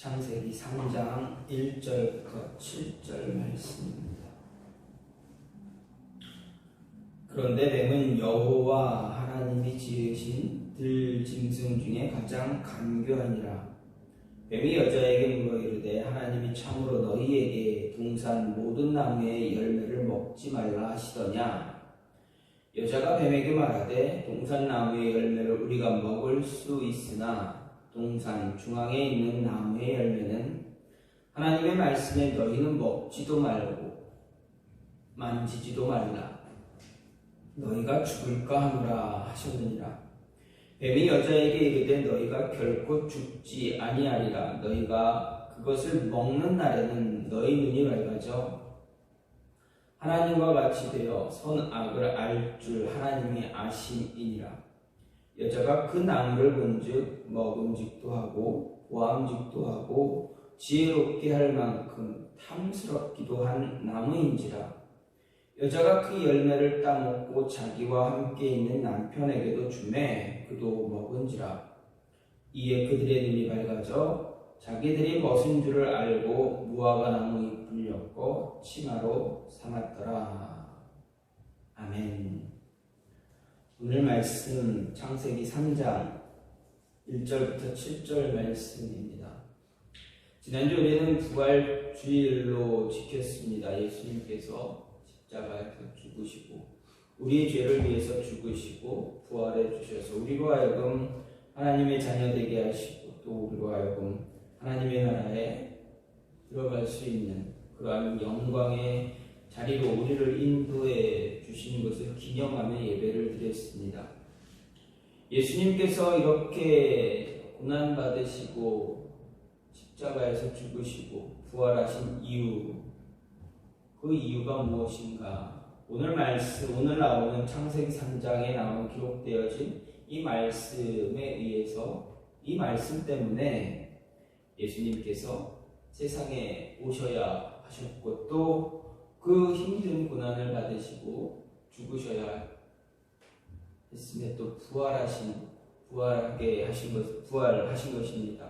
창세기 3장 1절부터 7절 말씀입니다. 그런데 뱀은 여호와 하나님이 지으신 들짐승 중에 가장 간교하니라. 뱀이 여자에게 물어 이르되 하나님이 참으로 너희에게 동산 모든 나무의 열매를 먹지 말라 하시더냐. 여자가 뱀에게 말하되 동산 나무의 열매를 우리가 먹을 수 있으나 동산 중앙에 있는 나무의 열매는 하나님의 말씀에 너희는 먹지도 말고 만지지도 말라. 너희가 죽을까 하노라 하셨느니라. 뱀이 여자에게 이르되 너희가 결코 죽지 아니하리라. 너희가 그것을 먹는 날에는 너희 눈이 밝아져 하나님과 같이 되어 선악을 알 줄 하나님이 아심이니라. 여자가 그 나무를 본즉 먹음직도 하고 보암직도 하고 지혜롭게 할 만큼 탐스럽기도 한 나무인지라. 여자가 그 열매를 따먹고 자기와 함께 있는 남편에게도 주매 그도 먹은지라. 이에 그들의 눈이 밝아져 자기들이 벗은 줄을 알고 무화과 나무 잎을 엮어 치마로 삼았더라. 아멘. 오늘 말씀 창세기 3장 1절부터 7절 말씀입니다. 지난주 우리는 부활주일로 지켰습니다. 예수님께서 십자가에서 죽으시고 우리의 죄를 위해서 죽으시고 부활해 주셔서 우리로 하여금 하나님의 자녀 되게 하시고 또 우리로 하여금 하나님의 나라에 들어갈 수 있는 그러한 영광의 자리로 우리를 인도해 주신 것을 기념하며 예배를 드렸습니다. 예수님께서 이렇게 고난받으시고 십자가에서 죽으시고 부활하신 이유, 그 이유가 무엇인가? 오늘 나오는 창세기 3장에 기록되어진 이 말씀에 의해서 이 말씀 때문에 예수님께서 세상에 오셔야 하셨고 또 그 힘든 고난을 받으시고 죽으셔야 했음에 또 부활하게 부활하신 것입니다.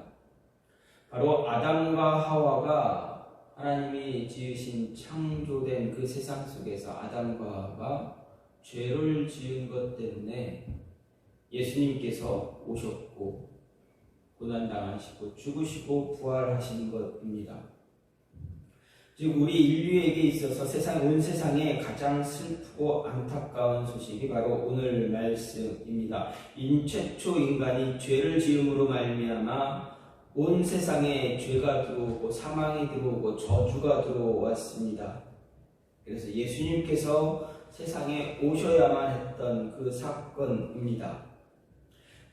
바로 아담과 하와가 하나님이 지으신 창조된 그 세상 속에서 아담과 하와가 죄를 지은 것 때문에 예수님께서 오셨고 고난당하시고 죽으시고 부활하신 것입니다. 즉 우리 인류에게 있어서 온 세상에 가장 슬프고 안타까운 소식이 바로 오늘 말씀입니다. 최초 인간이 죄를 지음으로 말미암아 온 세상에 죄가 들어오고 사망이 들어오고 저주가 들어왔습니다. 그래서 예수님께서 세상에 오셔야만 했던 그 사건입니다.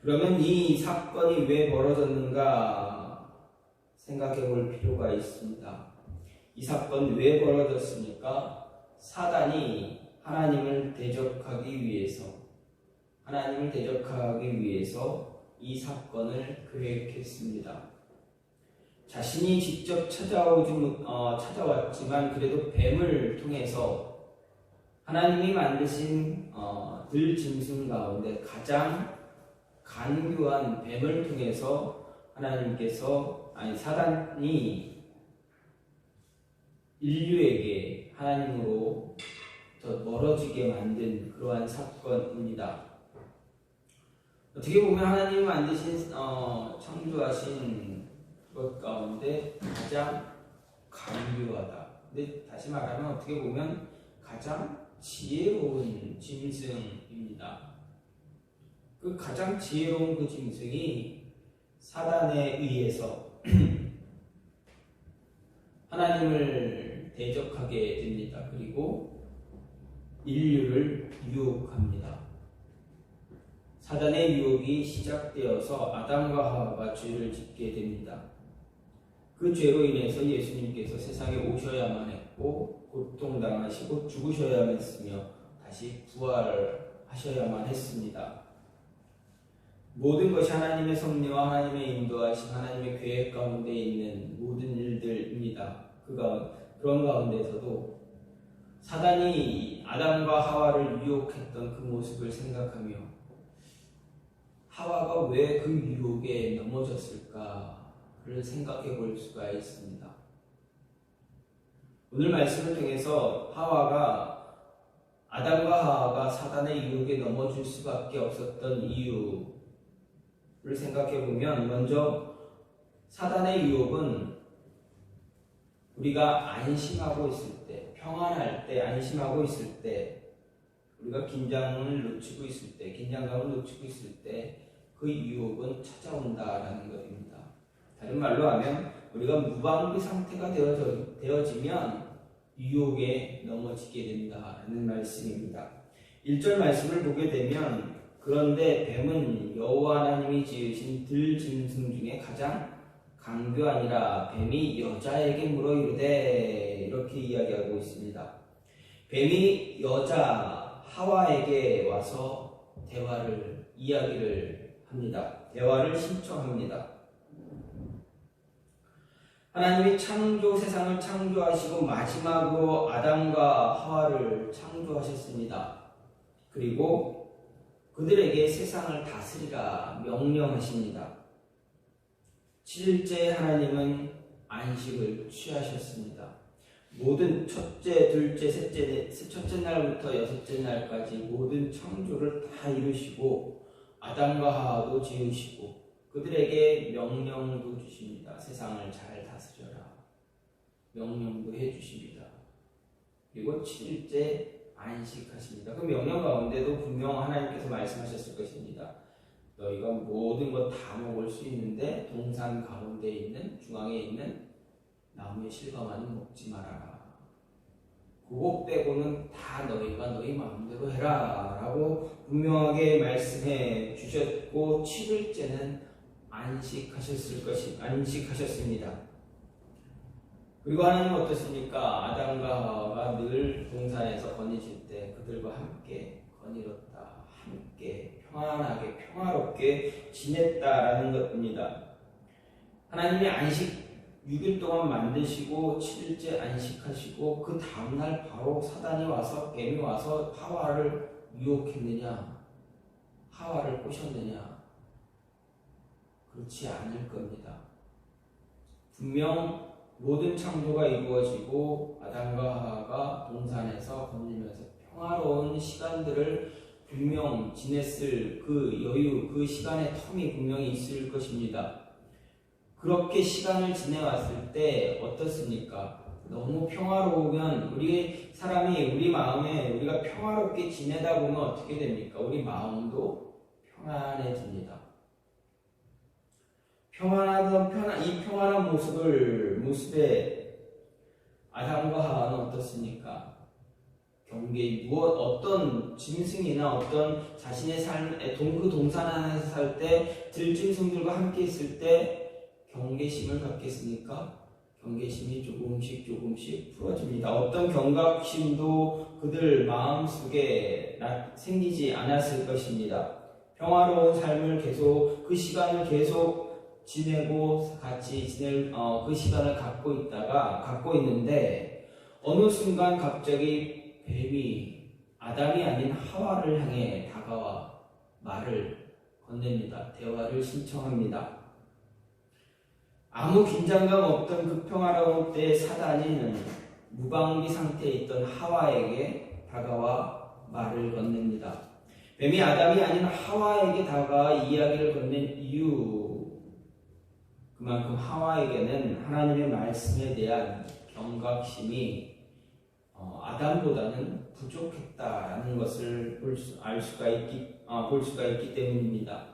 그러면 이 사건이 왜 벌어졌는가 생각해 볼 필요가 있습니다. 이 사건 왜 벌어졌습니까? 사단이 하나님을 대적하기 위해서 이 사건을 계획했습니다. 자신이 직접 찾아왔지만 그래도 뱀을 통해서 하나님이 만드신 들짐승 가운데 가장 간교한 뱀을 통해서 사단이 인류에게 하나님으로 더 멀어지게 만든 그러한 사건입니다. 어떻게 보면 하나님이 만드신 창조하신 것 가운데 가장 간교하다. 근데 다시 말하면 어떻게 보면 가장 지혜로운 짐승입니다. 그 가장 지혜로운 그 짐승이 사단에 의해서 하나님을 대적하게 됩니다. 그리고 인류를 유혹합니다. 사단의 유혹이 시작되어서 아담과 하와가 죄를 짓게 됩니다. 그 죄로 인해서 예수님께서 세상에 오셔야만 했고 고통당하시고 죽으셔야만 했으며 다시 부활하셔야만 했습니다. 모든 것이 하나님의 섭리와 하나님의 인도하심, 하나님의 계획 가운데 있는 모든 일들입니다. 그런 가운데서도 사단이 아담과 하와를 유혹했던 그 모습을 생각하며 하와가 왜 그 유혹에 넘어졌을까를 생각해 볼 수가 있습니다. 오늘 말씀을 통해서 아담과 하와가 사단의 유혹에 넘어질 수밖에 없었던 이유를 생각해 보면, 먼저 사단의 유혹은 우리가 안심하고 있을 때, 평안할 때, 안심하고 있을 때, 우리가 긴장감을 놓치고 있을 때 그 유혹은 찾아온다라는 것입니다. 다른 말로 하면 우리가 무방비 상태가 되어지면 유혹에 넘어지게 된다는 말씀입니다. 1절 말씀을 보게 되면, 그런데 뱀은 여호와 하나님이 지으신 들짐승 중에 가장 강교하니라. 뱀이 여자에게 물어 이르되, 이렇게 이야기하고 있습니다. 뱀이 여자 하와에게 와서 이야기를 합니다. 대화를 신청합니다. 하나님이 세상을 창조하시고 마지막으로 아담과 하와를 창조하셨습니다. 그리고 그들에게 세상을 다스리라 명령하십니다. 7일째 하나님은 안식을 취하셨습니다. 모든 첫째, 둘째, 첫째 날부터 여섯째 날까지 모든 창조를 다 이루시고 아담과 하와도 지으시고 그들에게 명령도 주십니다. 세상을 잘 다스려라. 명령도 해주십니다. 그리고 7일째 안식하십니다. 그 명령 가운데도 분명 하나님께서 말씀하셨을 것입니다. 너희가 모든 것 다 먹을 수 있는데 동산 가운데 있는 중앙에 있는 나무의 실과만은 먹지 말아라. 그거 빼고는 다 너희가 너희 마음대로 해라 라고 분명하게 말씀해 주셨고, 7일째는 안식하셨습니다. 그리고 하나님은 어떻습니까? 아담과 하와가 늘 동산에서 거니실 때 그들과 함께 거닐었다. 함께 평안하게 평화롭게 지냈다라는 것입니다. 하나님이 6일 동안 만드시고 7일째 안식하시고 그 다음날 바로 뱀이 와서 하와를 유혹했느냐? 하와를 꼬셨느냐? 그렇지 않을 겁니다. 분명 모든 창조가 이루어지고 아담과 하와가 동산에서 거닐면서 평화로운 시간들을 분명 지냈을 그 여유, 그 시간의 텀이 분명히 있을 것입니다. 그렇게 시간을 지내왔을 때 어떻습니까? 너무 평화로우면 우리 마음에 우리가 평화롭게 지내다 보면 어떻게 됩니까? 우리 마음도 편안해집니다. 이 평안한 모습에 아담과 하와는 어떻습니까? 어떤 짐승이나 어떤 자신의 삶에 그 동산 안에서 살 때 들짐승들과 함께 있을 때 경계심을 갖겠습니까? 경계심이 조금씩 풀어집니다. 어떤 경각심도 그들 마음속에 생기지 않았을 것입니다. 평화로운 삶을 그 시간을 계속 지내고 같이 지낼 그 시간을 갖고 있는데 어느 순간 갑자기 뱀이 아담이 아닌 하와를 향해 다가와 말을 건넵니다. 대화를 신청합니다. 아무 긴장감 없던 그 평화로운 때에 사단이 무방비 상태에 있던 하와에게 다가와 말을 건넵니다. 뱀이 아담이 아닌 하와에게 다가와 이야기를 건넨 이유, 그만큼 하와에게는 하나님의 말씀에 대한 경각심이 아담보다는 부족했다라는 것을 볼 수가 있기 때문입니다.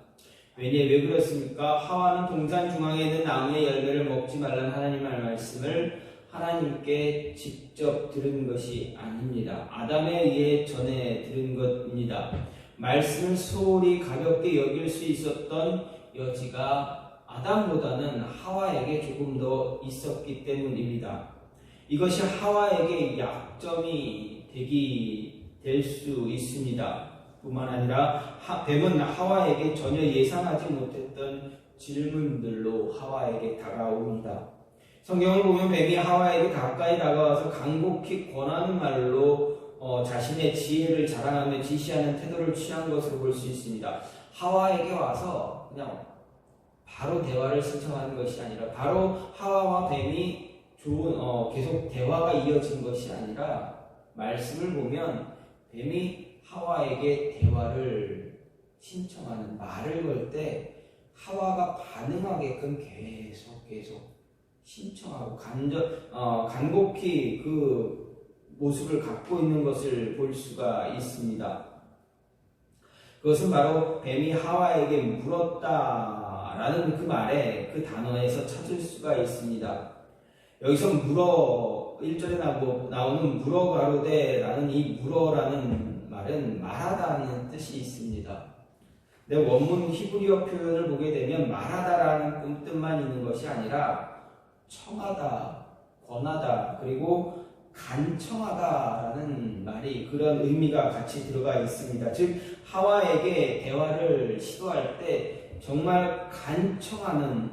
왜 그렇습니까? 하와는 동산 중앙에 있는 나무의 열매를 먹지 말라는 하나님의 말씀을 하나님께 직접 들은 것이 아닙니다. 아담에 의해 전해 들은 것입니다. 말씀을 소홀히 가볍게 여길 수 있었던 여지가 아담보다는 하와에게 조금 더 있었기 때문입니다. 이것이 하와에게 약점이 될 수 있습니다. 뿐만 아니라 뱀은 하와에게 전혀 예상하지 못했던 질문들로 하와에게 다가옵니다. 성경을 보면 뱀이 하와에게 가까이 다가와서 간곡히 권하는 말로 자신의 지혜를 자랑하며 지시하는 태도를 취한 것으로 볼 수 있습니다. 하와에게 와서 그냥 바로 대화를 신청하는 것이 아니라 바로 하와와 뱀이 계속 대화가 이어진 것이 아니라 말씀을 보면 뱀이 하와에게 대화를 신청하는 말을 걸 때 하와가 반응하게끔 계속 신청하고 간곡히 그 모습을 갖고 있는 것을 볼 수가 있습니다. 그것은 바로 뱀이 하와에게 물었다라는 그 말에 그 단어에서 찾을 수가 있습니다. 여기서 1절에 나오는 물어가로되라는 이 물어라는 말은 말하다는 뜻이 있습니다. 근데 원문 히브리어 표현을 보게 되면 말하다라는 뜻만 있는 것이 아니라 청하다, 권하다, 그리고 간청하다라는 말이 그런 의미가 같이 들어가 있습니다. 즉 하와에게 대화를 시도할 때 정말 청하는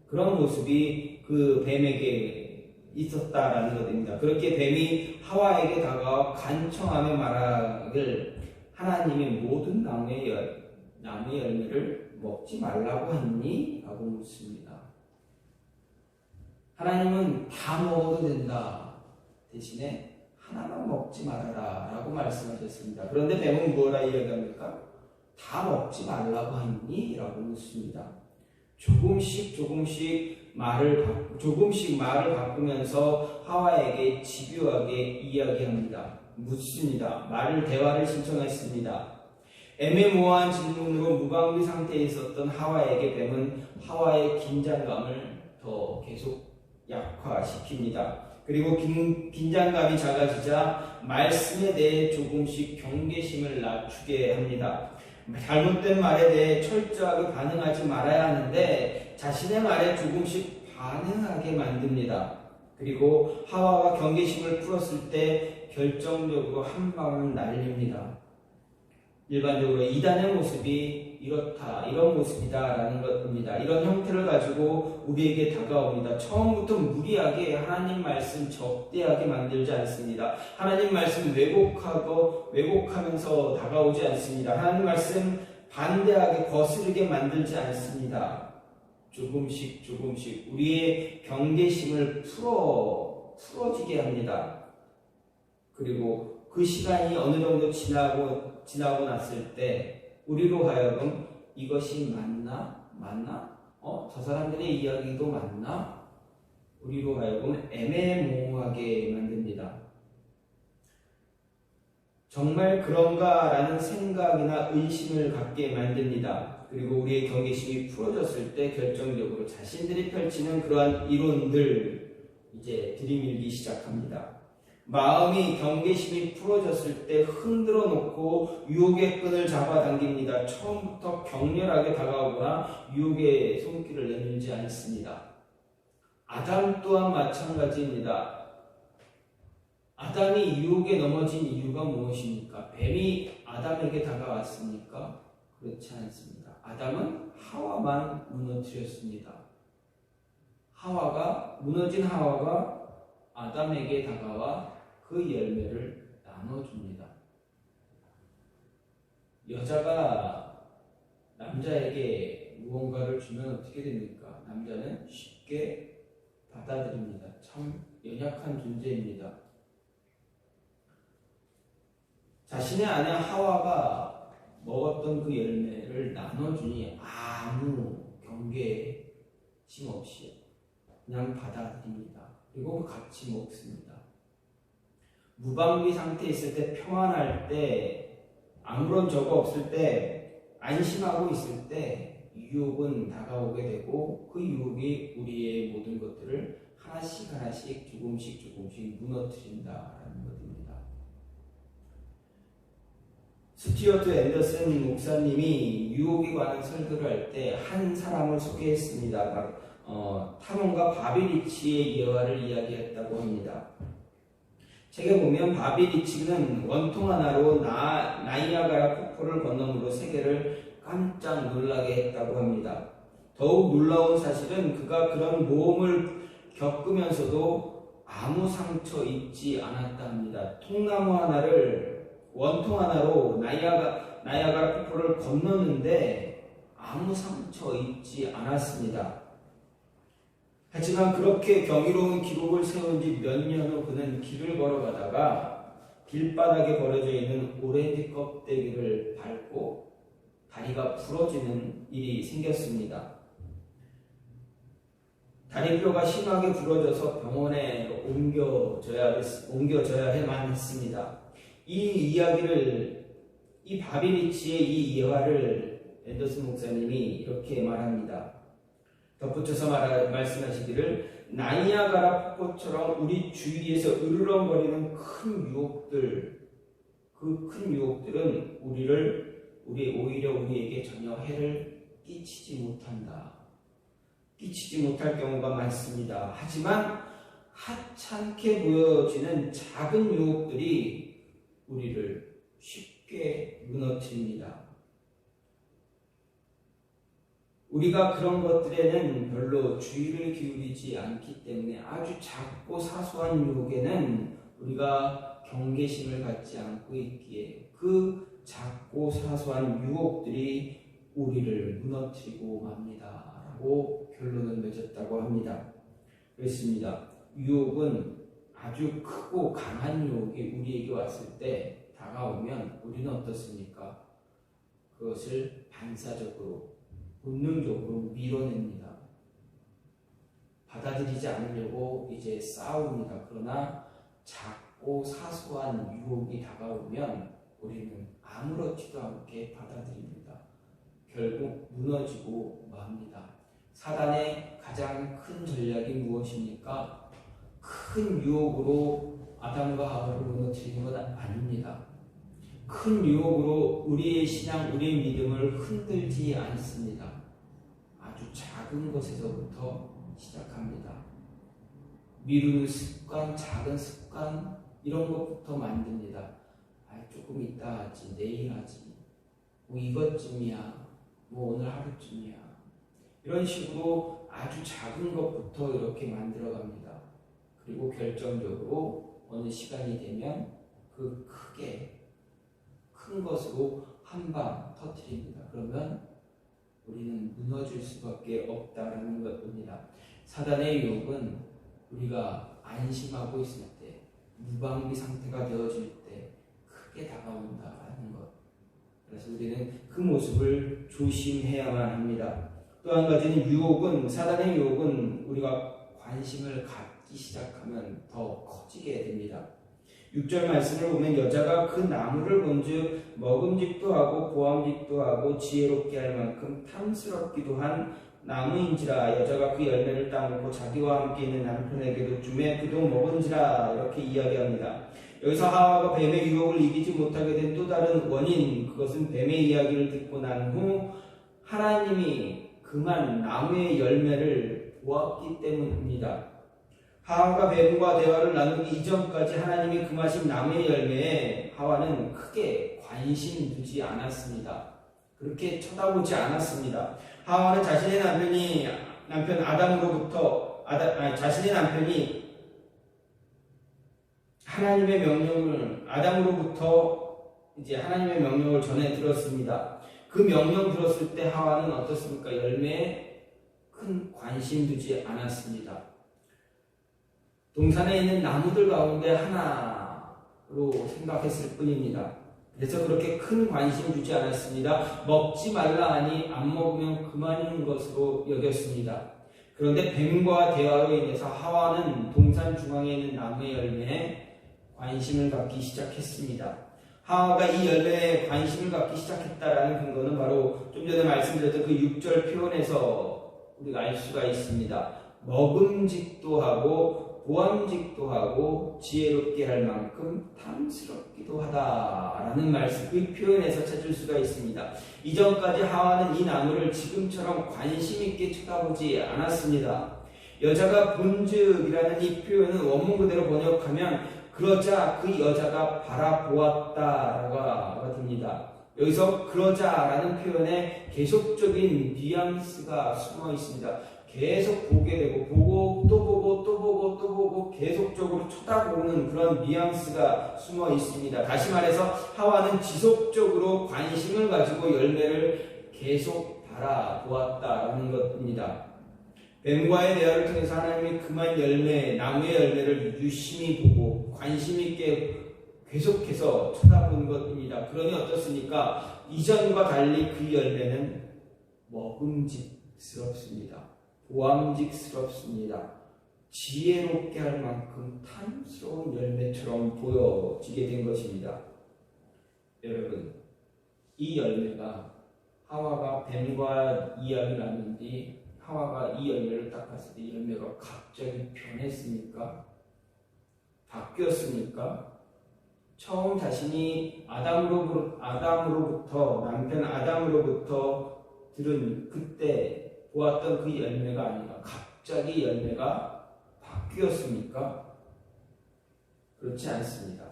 그런 모습이 그 뱀에게 있었다라는 것입니다. 그렇게 뱀이 하와에게 다가와 간청하며 말하길 하나님이 모든 나무의 열매를 먹지 말라고 했니? 라고 묻습니다. 하나님은 다 먹어도 된다. 대신에 하나만 먹지 말아라 라고 말씀하셨습니다. 그런데 뱀은 뭐라 이야기합니까? 다 먹지 말라고 했니? 라고 묻습니다. 조금씩 말을 바꾸면서 하와에게 집요하게 이야기합니다. 묻습니다. 대화를 신청했습니다. 애매모호한 질문으로 무방비 상태에 있었던 하와에게 뱀은 하와의 긴장감을 더 계속 약화시킵니다. 그리고 긴장감이 작아지자 말씀에 대해 조금씩 경계심을 낮추게 합니다. 잘못된 말에 대해 철저하게 반응하지 말아야 하는데 자신의 말에 조금씩 반응하게 만듭니다. 그리고 하와가 경계심을 풀었을 때 결정적으로 한 방울 날립니다. 일반적으로 이단의 모습이 이런 모습이다 라는 것입니다. 이런 형태를 가지고 우리에게 다가옵니다. 처음부터 무리하게 하나님 말씀 적대하게 만들지 않습니다. 하나님 말씀 왜곡하면서 다가오지 않습니다. 하나님 말씀 반대하게 거스르게 만들지 않습니다. 조금씩 우리의 경계심을 풀어지게 합니다. 그리고 그 시간이 어느 정도 지나고 났을 때 우리로 하여금 이것이 맞나? 저 사람들의 이야기도 맞나? 우리로 하여금 애매모호하게 만듭니다. 정말 그런가? 라는 생각이나 의심을 갖게 만듭니다. 그리고 우리의 경계심이 풀어졌을 때 결정적으로 자신들이 펼치는 그러한 이론들 이제 들이밀기 시작합니다. 마음이 경계심이 풀어졌을 때 흔들어 놓고 유혹의 끈을 잡아당깁니다. 처음부터 격렬하게 다가오거나 유혹의 손길을 내밀지 않습니다. 아담 또한 마찬가지입니다. 아담이 유혹에 넘어진 이유가 무엇입니까? 뱀이 아담에게 다가왔습니까? 그렇지 않습니다. 아담은 하와만 무너뜨렸습니다. 무너진 하와가 아담에게 다가와 그 열매를 나눠줍니다. 여자가 남자에게 무언가를 주면 어떻게 됩니까? 남자는 쉽게 받아들입니다. 참 연약한 존재입니다. 자신의 아내 하와가 먹었던 그 열매를 나눠주니 아무 경계심 없이 그냥 받아들입니다. 그리고 같이 먹습니다. 무방비 상태에 있을 때, 평안할 때, 아무런 저거 없을 때, 안심하고 있을 때 유혹은 다가오게 되고 그 유혹이 우리의 모든 것들을 하나씩 조금씩 무너뜨린다라는 것입니다. 스튜어트 앤더슨 목사님이 유혹에 관한 설교를 할 때 한 사람을 소개했습니다. 타몬과 바비리치의 예화를 이야기했다고 합니다. 책에 보면 바비리치는 원통 하나로 나이아가라 폭포를 건너므로 세계를 깜짝 놀라게 했다고 합니다. 더욱 놀라운 사실은 그가 그런 모험을 겪으면서도 아무 상처 입지 않았다 합니다. 원통 하나로 나이아가라 폭포를 건넜는데 아무 상처 입지 않았습니다. 하지만 그렇게 경이로운 기록을 세운 지 몇 년 후 그는 길을 걸어가다가 길바닥에 버려져 있는 오렌지 껍데기를 밟고 다리가 부러지는 일이 생겼습니다. 다리뼈가 심하게 부러져서 병원에 옮겨져야만 했습니다. 이 바비리치의 이 이야를 앤더슨 목사님이 이렇게 말합니다. 덧붙여서 말씀하시기를, 나이아가라 폭포처럼 우리 주위에서 으르렁거리는 큰 유혹들, 그 큰 유혹들은 오히려 우리에게 전혀 해를 끼치지 못할 경우가 많습니다. 하지만 하찮게 보여지는 작은 유혹들이 우리를 쉽게 무너뜨립니다. 우리가 그런 것들에는 별로 주의를 기울이지 않기 때문에 아주 작고 사소한 유혹에는 우리가 경계심을 갖지 않고 있기에 그 작고 사소한 유혹들이 우리를 무너뜨리고 맙니다. 라고 결론을 맺었다고 합니다. 그렇습니다. 유혹은 아주 크고 강한 유혹이 우리에게 왔을 때 다가오면 우리는 어떻습니까? 그것을 반사적으로 본능적으로 밀어냅니다. 받아들이지 않으려고 이제 싸웁니다. 그러나 작고 사소한 유혹이 다가오면 우리는 아무렇지도 않게 받아들입니다. 결국 무너지고 맙니다. 사단의 가장 큰 전략이 무엇입니까? 큰 유혹으로 아담과 하와를 무너뜨리는 건 아닙니다. 큰 유혹으로 우리의 신앙, 우리의 믿음을 흔들지 않습니다. 아주 작은 것에서부터 시작합니다. 미루는 습관, 작은 습관, 이런 것부터 만듭니다. 조금 이따 하지, 내일 하지, 뭐 이것쯤이야, 뭐 오늘 하루쯤이야, 이런 식으로 아주 작은 것부터 이렇게 만들어갑니다. 그리고 결정적으로 어느 시간이 되면 그 큰 것으로 한 방 터뜨립니다. 그러면 우리는 무너질 수밖에 없다라는 것입니다. 사단의 유혹은 우리가 안심하고 있을 때, 무방비 상태가 되어질 때 크게 다가온다라는 것. 그래서 우리는 그 모습을 조심해야만 합니다. 또 한 가지는 사단의 유혹은 우리가 관심을 갖기 시작하면 더 커지게 됩니다. 6절 말씀을 보면 여자가 그 나무를 본즉 먹음직도 하고 보암직도 하고 지혜롭게 할 만큼 탐스럽기도 한 나무인지라 여자가 그 열매를 따먹고 자기와 함께 있는 남편에게도 주매 그도 먹은지라 이렇게 이야기합니다. 여기서 하와가 뱀의 유혹을 이기지 못하게 된 또 다른 원인, 그것은 뱀의 이야기를 듣고 난 후 하나님이 그만 나무의 열매를 보았기 때문입니다. 하와가 뱀과 대화를 나누기 이전까지 하나님이 금하신 나무의 열매에 하와는 크게 관심 두지 않았습니다. 그렇게 쳐다보지 않았습니다. 하와는 자신의 남편이 하나님의 명령을 아담으로부터 이제 하나님의 명령을 전해 들었습니다. 그 명령 들었을 때 하와는 어떻습니까? 열매에 큰 관심 두지 않았습니다. 동산에 있는 나무들 가운데 하나로 생각했을 뿐입니다. 그래서 그렇게 큰 관심 주지 않았습니다. 먹지 말라 하니 안 먹으면 그만인 것으로 여겼습니다. 그런데 뱀과 대화로 인해서 하와는 동산 중앙에 있는 나무의 열매에 관심을 갖기 시작했습니다. 하와가 이 열매에 관심을 갖기 시작했다라는 근거는 바로 좀 전에 말씀드렸던 그 6절 표현에서 우리가 알 수가 있습니다. 먹음직도 하고 보암직도 하고 지혜롭게 할 만큼 탐스럽기도 하다라는 말씀, 그 표현에서 찾을 수가 있습니다. 이전까지 하와는 이 나무를 지금처럼 관심 있게 쳐다보지 않았습니다. 여자가 본즉이라는 이 표현은 원문 그대로 번역하면 그러자 그 여자가 바라보았다라고 됩니다. 여기서 그러자라는 표현에 계속적인 뉘앙스가 숨어 있습니다. 계속 보게 되고 보고 또 보고 또 보고 또 보고 계속적으로 쳐다보는 그런 뉘앙스가 숨어 있습니다. 다시 말해서 하와는 지속적으로 관심을 가지고 열매를 계속 바라보았다라는 것입니다. 뱀과의 대화를 통해서 하나님이 그만 나무의 열매를 유심히 보고 관심 있게 계속해서 쳐다본 것입니다. 그러니 어떻습니까? 이전과 달리 그 열매는 먹음직스럽습니다. 보암직스럽습니다. 지혜롭게 할 만큼 탐스러운 열매처럼 보여지게 된 것입니다. 여러분, 이 열매가 하와가 뱀과 이야기를 나눈 뒤 하와가 이 열매를 딱 봤을 때 이 열매가 갑자기 변했습니까? 바뀌었습니까? 처음 자신이 아담으로부터 남편 아담으로부터 들은 그때 보았던 그 열매가 아니라 갑자기 열매가 바뀌었습니까? 그렇지 않습니다.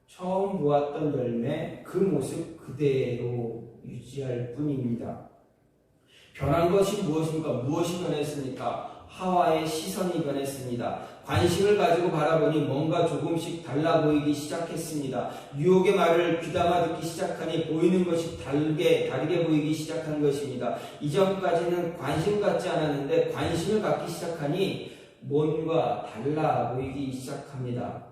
처음 보았던 열매 그 모습 그대로 유지할 뿐입니다. 변한 것이 무엇입니까? 무엇이 변했습니까? 하와의 시선이 변했습니다. 관심을 가지고 바라보니 뭔가 조금씩 달라 보이기 시작했습니다. 유혹의 말을 귀담아 듣기 시작하니 보이는 것이 다르게 보이기 시작한 것입니다. 이전까지는 관심 갖지 않았는데 관심을 갖기 시작하니 뭔가 달라 보이기 시작합니다.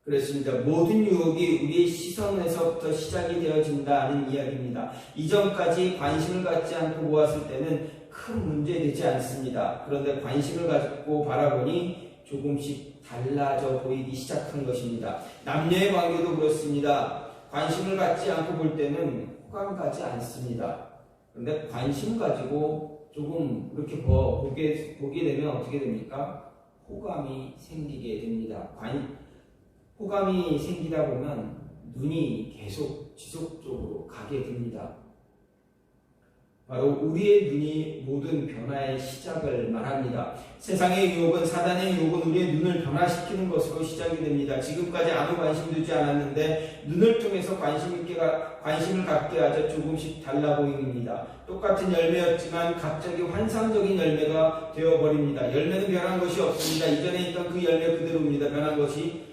그렇습니다. 모든 유혹이 우리의 시선에서부터 시작이 되어진다는 이야기입니다. 이전까지 관심을 갖지 않고 보았을 때는 큰 문제 되지 않습니다. 그런데 관심을 갖고 바라보니 조금씩 달라져 보이기 시작한 것입니다. 남녀의 관계도 그렇습니다. 관심을 갖지 않고 볼 때는 호감 가지 않습니다. 그런데 관심 가지고 조금 이렇게 보게 되면 어떻게 됩니까? 호감이 생기게 됩니다. 호감이 생기다 보면 눈이 계속 지속적으로 가게 됩니다. 바로 우리의 눈이 모든 변화의 시작을 말합니다. 세상의 유혹은, 사단의 유혹은 우리의 눈을 변화시키는 것으로 시작이 됩니다. 지금까지 아무 관심 두지 않았는데 눈을 통해서 관심을 갖게 하자 조금씩 달라 보입니다. 똑같은 열매였지만 갑자기 환상적인 열매가 되어버립니다. 열매는 변한 것이 없습니다. 이전에 있던 그 열매 그대로입니다. 변한 것이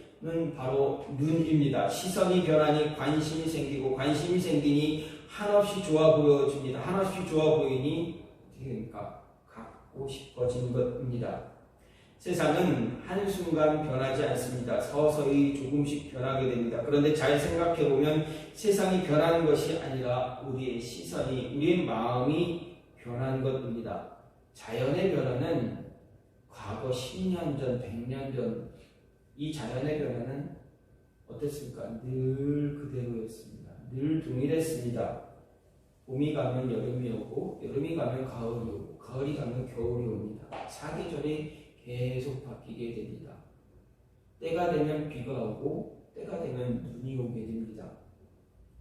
바로 눈입니다. 시선이 변하니 관심이 생기고 관심이 생기니 한없이 좋아 보여집니다. 한없이 좋아 보이니 어떻게 됩니까? 갖고 싶어진 것입니다. 세상은 한순간 변하지 않습니다. 서서히 조금씩 변하게 됩니다. 그런데 잘 생각해 보면 세상이 변하는 것이 아니라 우리의 시선이, 우리의 마음이 변한 것입니다. 자연의 변화는 과거 10년 전, 100년 전 이 자연의 변화는 어땠습니까? 늘 그대로였습니다. 늘 동일했습니다. 봄이 가면 여름이 오고, 여름이 가면 가을이 오고, 가을이 가면 겨울이 옵니다. 사계절이 계속 바뀌게 됩니다. 때가 되면 비가 오고, 때가 되면 눈이 오게 됩니다.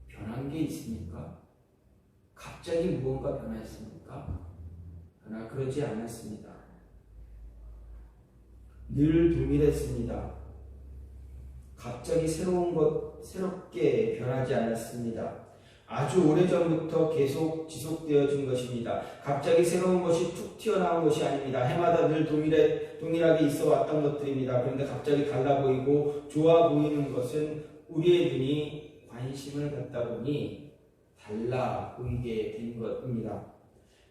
변한 게 있습니까? 갑자기 무언가 변했습니까? 그러지 않았습니다. 늘 동일했습니다. 갑자기 새롭게 변하지 않았습니다. 아주 오래전부터 계속 지속되어진 것입니다. 갑자기 새로운 것이 툭 튀어나온 것이 아닙니다. 해마다 늘 동일하게 있어 왔던 것들입니다. 그런데 갑자기 달라 보이고 좋아 보이는 것은 우리의 눈이 관심을 갖다 보니 달라 보이게 된 것입니다.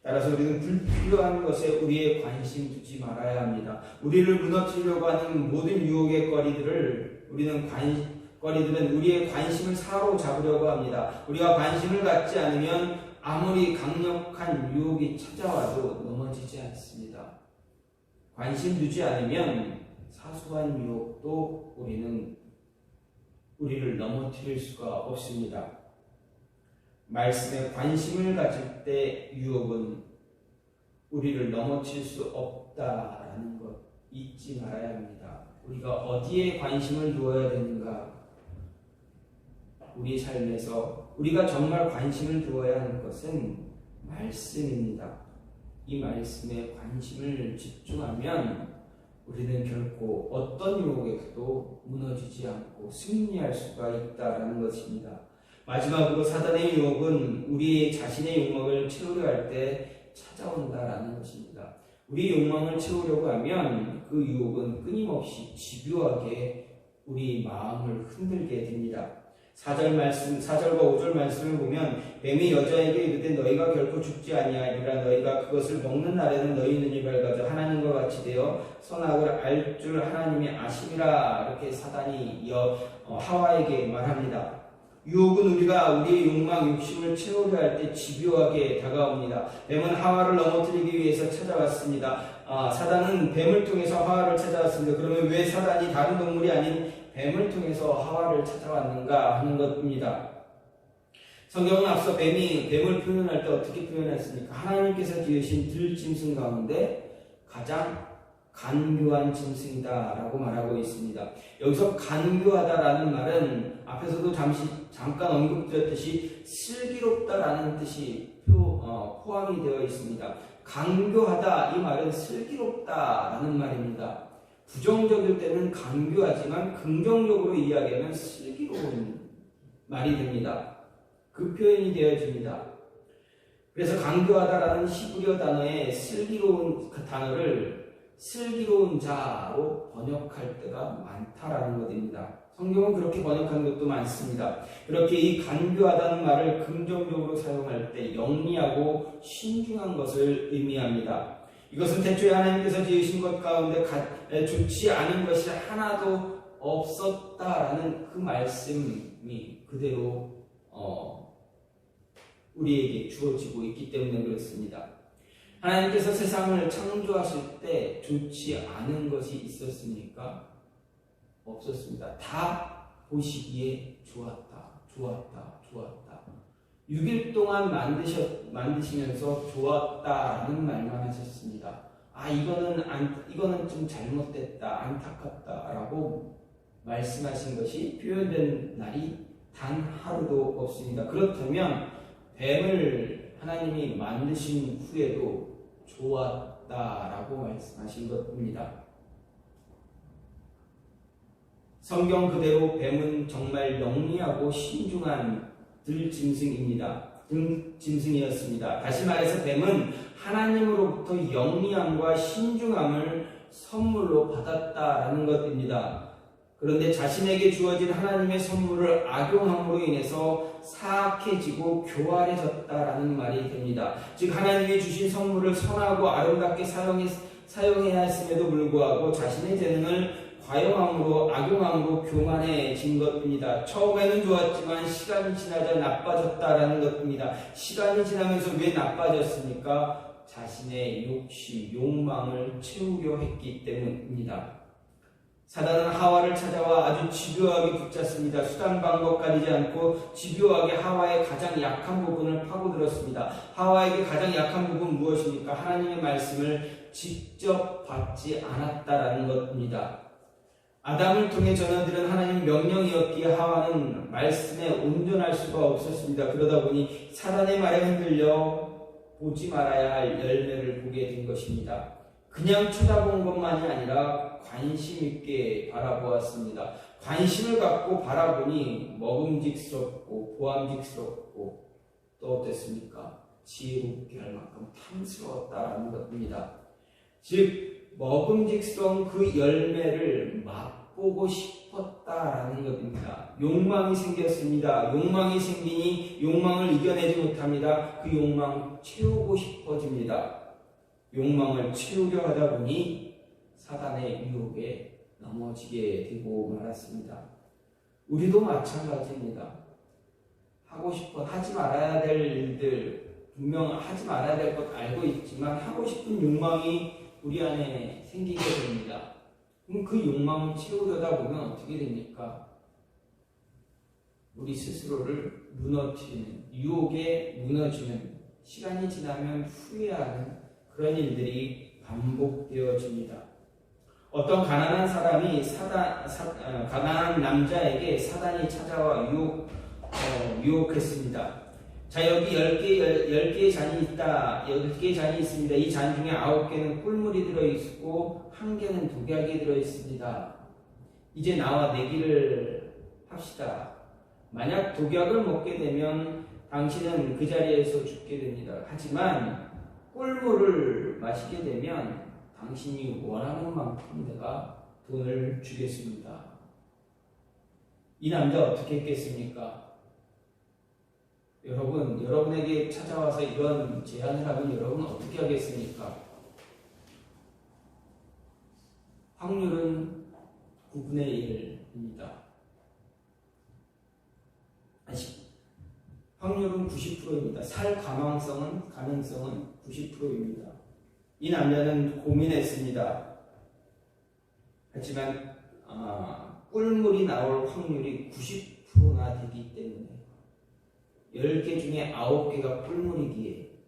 따라서 우리는 불필요한 것에 우리의 관심 두지 말아야 합니다. 우리를 무너뜨리려고 하는 모든 유혹의 거리들은 우리의 관심을 사로잡으려고 합니다. 우리가 관심을 갖지 않으면 아무리 강력한 유혹이 찾아와도 넘어지지 않습니다. 관심 두지 않으면 사소한 유혹도 우리를 넘어뜨릴 수가 없습니다. 말씀에 관심을 가질 때 유혹은 우리를 넘어뜨릴 수 없다라는 것 잊지 말아야 합니다. 우리가 어디에 관심을 두어야 되는가? 우리 삶에서 우리가 정말 관심을 두어야 하는 것은 말씀입니다. 이 말씀에 관심을 집중하면 우리는 결코 어떤 유혹에도 무너지지 않고 승리할 수가 있다는 것입니다. 마지막으로 사단의 유혹은 우리 자신의 욕망을 채우려 할 때 찾아온다라는 것입니다. 우리 욕망을 채우려고 하면 그 유혹은 끊임없이 집요하게 우리 마음을 흔들게 됩니다. 4절과 5절 말씀을 보면 뱀이 여자에게 이르되 너희가 결코 죽지 아니하리라 너희가 그것을 먹는 날에는 너희 눈이 밝아져 하나님과 같이 되어 선악을 알 줄 하나님이 아심이라 이렇게 사단이 하와에게 말합니다. 유혹은 우리가 우리의 욕망, 욕심을 채우려 할 때 집요하게 다가옵니다. 뱀은 하와를 넘어뜨리기 위해서 찾아왔습니다. 사단은 뱀을 통해서 하와를 찾아왔습니다. 그러면 왜 사단이 다른 동물이 아닌 뱀을 통해서 하와를 찾아왔는가 하는 것입니다. 성경은 앞서 뱀을 표현할 때 어떻게 표현했습니까? 하나님께서 지으신 들짐승 가운데 가장 간교한 짐승이다 라고 말하고 있습니다. 여기서 간교하다라는 말은 앞에서도 잠깐 언급드렸듯이 슬기롭다라는 뜻이 포함이 되어 있습니다. 간교하다 이 말은 슬기롭다라는 말입니다. 부정적일 때는 간교하지만 긍정적으로 이야기하면 슬기로운 말이 됩니다. 그 표현이 되어집니다. 그래서 간교하다라는 히브리어 단어의 슬기로운 그 단어를 슬기로운 자로 번역할 때가 많다라는 것입니다. 성경은 그렇게 번역한 것도 많습니다. 그렇게 이 간교하다는 말을 긍정적으로 사용할 때 영리하고 신중한 것을 의미합니다. 이것은 태초에 하나님께서 지으신 것 가운데 좋지 않은 것이 하나도 없었다라는 그 말씀이 그대로 우리에게 주어지고 있기 때문에 그렇습니다. 하나님께서 세상을 창조하실 때 좋지 않은 것이 있었습니까? 없었습니다. 다 보시기에 좋았다. 6일 동안 만드시면서 좋았다라는 말만 하셨습니다. 이거는 좀 잘못됐다, 안타깝다라고 말씀하신 것이 표현된 날이 단 하루도 없습니다. 그렇다면 뱀을 하나님이 만드신 후에도 좋았다라고 말씀하신 것입니다. 성경 그대로 뱀은 정말 영리하고 신중한 들짐승이었습니다. 다시 말해서 뱀은 하나님으로부터 영리함과 신중함을 선물로 받았다라는 것입니다. 그런데 자신에게 주어진 하나님의 선물을 악용함으로 인해서 사악해지고 교활해졌다라는 말이 됩니다. 즉 하나님이 주신 선물을 선하고 아름답게 사용해야 했음에도 불구하고 자신의 재능을 과용함으로 악용함으로 교만해진 것입니다. 처음에는 좋았지만 시간이 지나자 나빠졌다라는 것입니다. 시간이 지나면서 왜 나빠졌습니까? 자신의 욕심, 욕망을 채우려 했기 때문입니다. 사단은 하와를 찾아와 아주 집요하게 붙잡습니다. 수단 방법 가리지 않고 집요하게 하와의 가장 약한 부분을 파고들었습니다. 하와에게 가장 약한 부분은 무엇입니까? 하나님의 말씀을 직접 받지 않았다라는 것입니다. 아담을 통해 전해들은 하나님 명령이었기에 하와는 말씀에 온전할 수가 없었습니다. 그러다 보니 사단의 말에 흔들려 보지 말아야 할 열매를 보게 된 것입니다. 그냥 쳐다본 것만이 아니라 관심 있게 바라보았습니다. 관심을 갖고 바라보니 먹음직스럽고 보암직스럽고 또 어땠습니까? 지혜롭게 할 만큼 탐스러웠다라는 것입니다. 즉 먹음직스러운 그 열매를 맛보고 싶었다라는 것입니다. 욕망이 생겼습니다. 욕망이 생기니 욕망을 이겨내지 못합니다. 그 욕망 채우고 싶어집니다. 욕망을 채우려 하다 보니 사단의 유혹에 넘어지게 되고 말았습니다. 우리도 마찬가지입니다. 하고 싶어 하지 말아야 될 일들, 분명 하지 말아야 될 것 알고 있지만 하고 싶은 욕망이 우리 안에 생기게 됩니다. 그럼 그 욕망을 채우려다 보면 어떻게 됩니까? 우리 스스로를 무너뜨리는, 유혹에 무너지는, 시간이 지나면 후회하는 그런 일들이 반복되어집니다. 어떤 가난한 사람이 가난한 남자에게 사단이 찾아와 유혹했습니다. 자, 여기 10개의 잔이 있다. 10개의 잔이 있습니다. 이 잔 중에 9개는 꿀물이 들어있고 1개는 독약이 들어있습니다. 이제 나와 내기를 합시다. 만약 독약을 먹게 되면 당신은 그 자리에서 죽게 됩니다. 하지만 꿀물을 마시게 되면 당신이 원하는 만큼 내가 돈을 주겠습니다. 이 남자 어떻게 했겠습니까? 여러분, 여러분에게 찾아와서 이런 제안을 하면 여러분은 어떻게 하겠습니까? 확률은 9분의 1입니다. 확률은 90%입니다. 살 가능성은 90%입니다. 이 남자는 고민했습니다. 하지만 꿀물이 나올 확률이 90%나 되기 때문에 10개 중에 9개가 꿀물이기에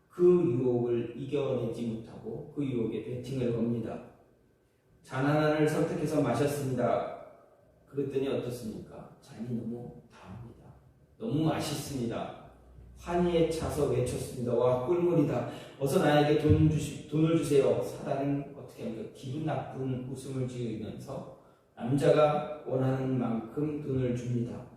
그 유혹을 이겨내지 못하고 그 유혹에 베팅을 겁니다. 잔 하나를 선택해서 마셨습니다. 그랬더니 어떻습니까? 잔이 너무 다합니다. 너무 맛있습니다. 환희에 차서 외쳤습니다. 와, 꿀물이다. 어서 나에게 돈을 주세요. 사단은 어떻게 합니까? 기분 나쁜 웃음을 지으면서 남자가 원하는 만큼 돈을 줍니다.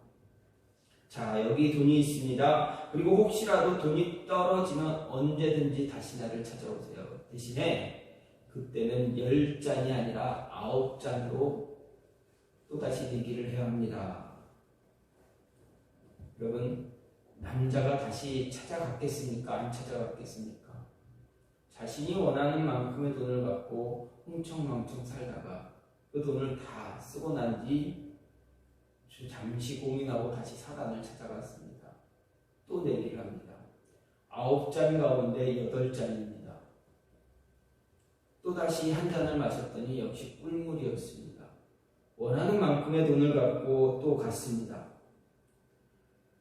자, 여기 돈이 있습니다. 그리고 혹시라도 돈이 떨어지면 언제든지 다시 나를 찾아오세요. 대신에 그때는 10잔이 아니라 9잔으로 또다시 내기를 해야 합니다. 여러분, 남자가 다시 찾아갔겠습니까? 안 찾아갔겠습니까? 자신이 원하는 만큼의 돈을 갖고 흥청망청 살다가 그 돈을 다 쓰고 난 뒤 잠시 고민하고 다시 사단을 찾아갔습니다. 또 내기를 합니다. 9잔 가운데 8잔입니다. 또다시 한 잔을 마셨더니 역시 꿀물이었습니다. 원하는 만큼의 돈을 갖고 또 갔습니다.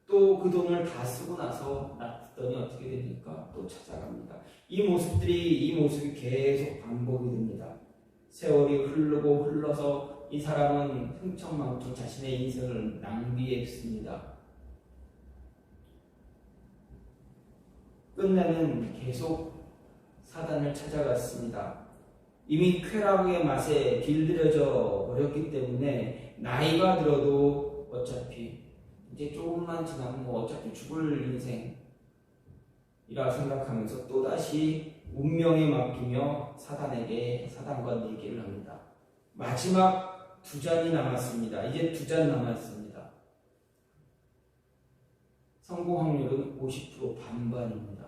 또 그 돈을 다 쓰고 나서 놨더니 어떻게 됩니까? 또 찾아갑니다. 이 모습이 계속 반복이 됩니다. 세월이 흐르고 흘러서 이 사람은 흥청망청 자신의 인생을 낭비했습니다. 끝내는 계속 사단을 찾아갔습니다. 이미 쾌락의 맛에 길들여져 버렸기 때문에 나이가 들어도 어차피 이제 조금만 지나면 어차피 죽을 인생이라 생각하면서 또다시 운명에 맡기며 사단과 내기를 합니다. 마지막 2잔이 남았습니다. 이제 2잔 남았습니다. 성공 확률은 50% 반반입니다.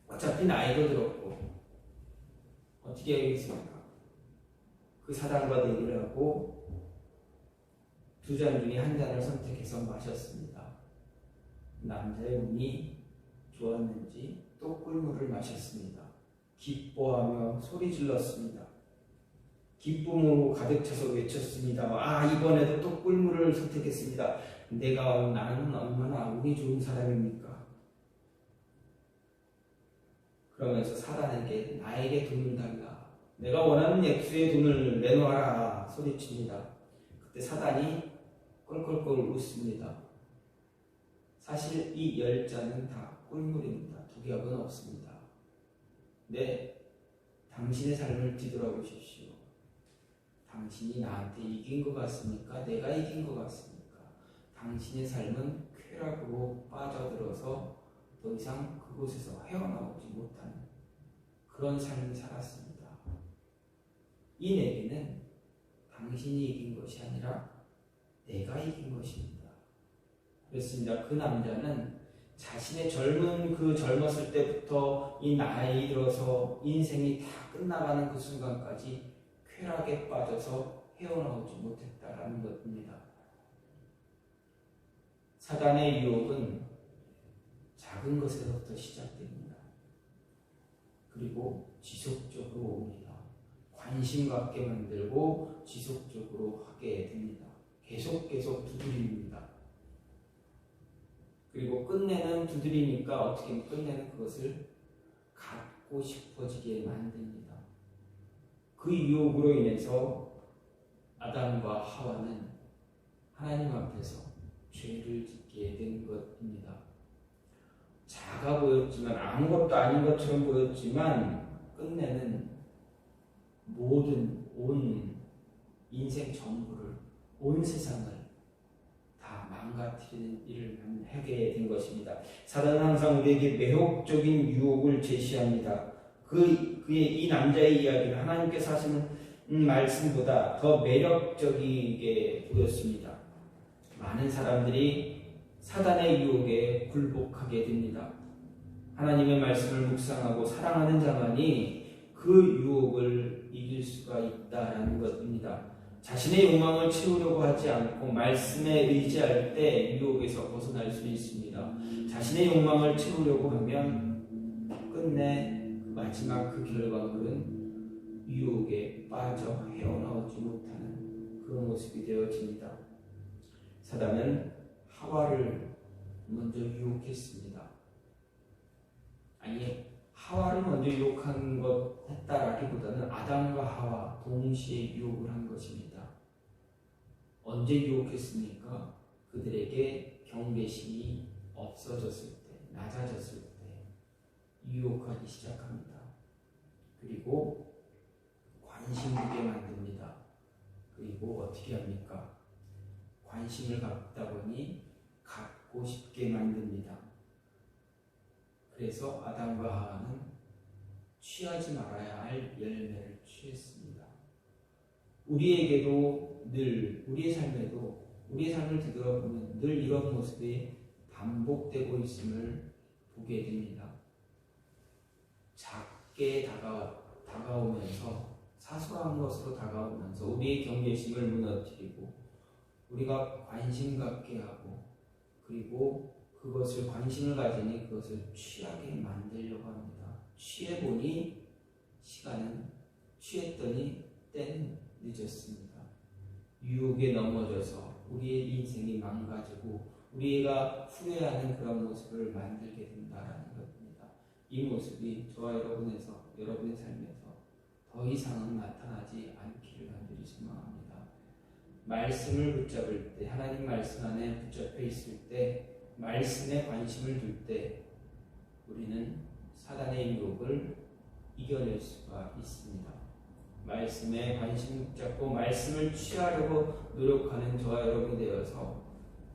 어차피 나이도 들었고 어떻게 하겠습니까? 그 사단과 내기를 하고 2잔 중에 한 잔을 선택해서 마셨습니다. 남자의 운이 좋았는지 또 꿀물을 마셨습니다. 기뻐하며 소리 질렀습니다. 기쁨으로 가득 차서 외쳤습니다. 이번에도 또 꿀물을 선택했습니다. 나는 얼마나 운이 좋은 사람입니까? 그러면서 사단에게 나에게 돈을 달라. 내가 원하는 액수의 돈을 내놓아라 소리칩니다. 그때 사단이 껄껄껄 웃습니다. 사실 이 10잔은 다 꿀물입니다. 두개합은 없습니다. 네, 당신의 삶을 뒤돌아보십시오. 당신이 나한테 이긴 것 같습니까? 내가 이긴 것 같습니까? 당신의 삶은 쾌락으로 빠져들어서 더 이상 그곳에서 헤어나오지 못하는 그런 삶을 살았습니다. 이 내기는 당신이 이긴 것이 아니라 내가 이긴 것입니다. 그렇습니다. 그 남자는 자신의 젊었을 때부터 이 나이 들어서 인생이 다 끝나가는 그 순간까지 쾌락에 빠져서 헤어나오지 못했다라는 것입니다. 사단의 유혹은 작은 것에서부터 시작됩니다. 그리고 지속적으로 옵니다. 관심 갖게 만들고 지속적으로 하게 됩니다. 계속 두드립니다. 그리고 끝내는 두드리니까 어떻게 끝내는 그것을 갖고 싶어지게 만듭니다. 그 유혹으로 인해서 아담과 하와는 하나님 앞에서 죄를 짓게 된 것입니다. 작아 보였지만 아무것도 아닌 것처럼 보였지만 끝내는 온 인생 전부를 온 세상을 다 망가뜨리는 일을 하게 된 것입니다. 사단은 항상 우리에게 매혹적인 유혹을 제시합니다. 그의 이 남자의 이야기를 하나님께서 하시는 말씀보다 더 매력적이게 보였습니다. 많은 사람들이 사단의 유혹에 굴복하게 됩니다. 하나님의 말씀을 묵상하고 사랑하는 자만이 그 유혹을 이길 수가 있다라는 것입니다. 자신의 욕망을 채우려고 하지 않고 말씀에 의지할 때 유혹에서 벗어날 수 있습니다. 자신의 욕망을 채우려고 하면 끝내 마지막 그 결과물은 유혹에 빠져 헤어나오지 못하는 그런 모습이 되어집니다. 사단은 하와를 먼저 유혹했습니다. 아니, 하와를 먼저 유혹한 것 했다라기보다는 아담과 하와 동시에 유혹을 한 것입니다. 언제 유혹했습니까? 그들에게 경계심이 없어졌을 때, 낮아졌을 때 유혹하기 시작합니다. 그리고 관심 두게 만듭니다. 그리고 어떻게 합니까? 관심을 갖다 보니 갖고 싶게 만듭니다. 그래서 아담과 하와는 취하지 말아야 할 열매를 취했습니다. 우리에게도 늘 우리의 삶을 되돌아보면 늘 이런 모습이 반복되고 있음을 보게 됩니다. 작게 다가오면서 사소한 것으로 다가오면서 우리의 경계심을 무너뜨리고 우리가 관심 갖게 하고 그리고 그것을 관심을 가지니 그것을 취하게 만들려고 합니다. 취해보니 시간은 취했더니 때는 늦었습니다. 유혹에 넘어져서 우리의 인생이 망가지고 우리가 후회하는 그런 모습을 만들게 된다는 것입니다. 이 모습이 저와 여러분의 삶에서 더 이상은 나타나지 않기를 간절히 소망합니다. 말씀을 붙잡을 때, 하나님 말씀 안에 붙잡혀 있을 때, 말씀에 관심을 둘 때 우리는 사단의 유혹을 이겨낼 수가 있습니다. 말씀에 관심 붙잡고 말씀을 취하려고 노력하는 저와 여러분이 되어서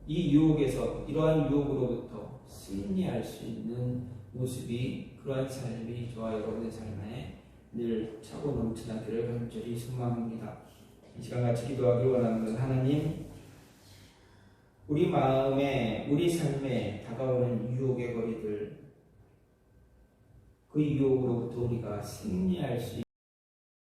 이 유혹에서 이러한 유혹으로부터 승리할 수 있는 모습이 그러한 삶이 저와 여러분의 삶에 늘 차고 넘쳐나기를 간절히 소망합니다. 이 시간 같이 기도하기 원하는 건 하나님, 우리 마음에 우리 삶에 다가오는 유혹의 거리들, 그 유혹으로부터 우리가 승리할 수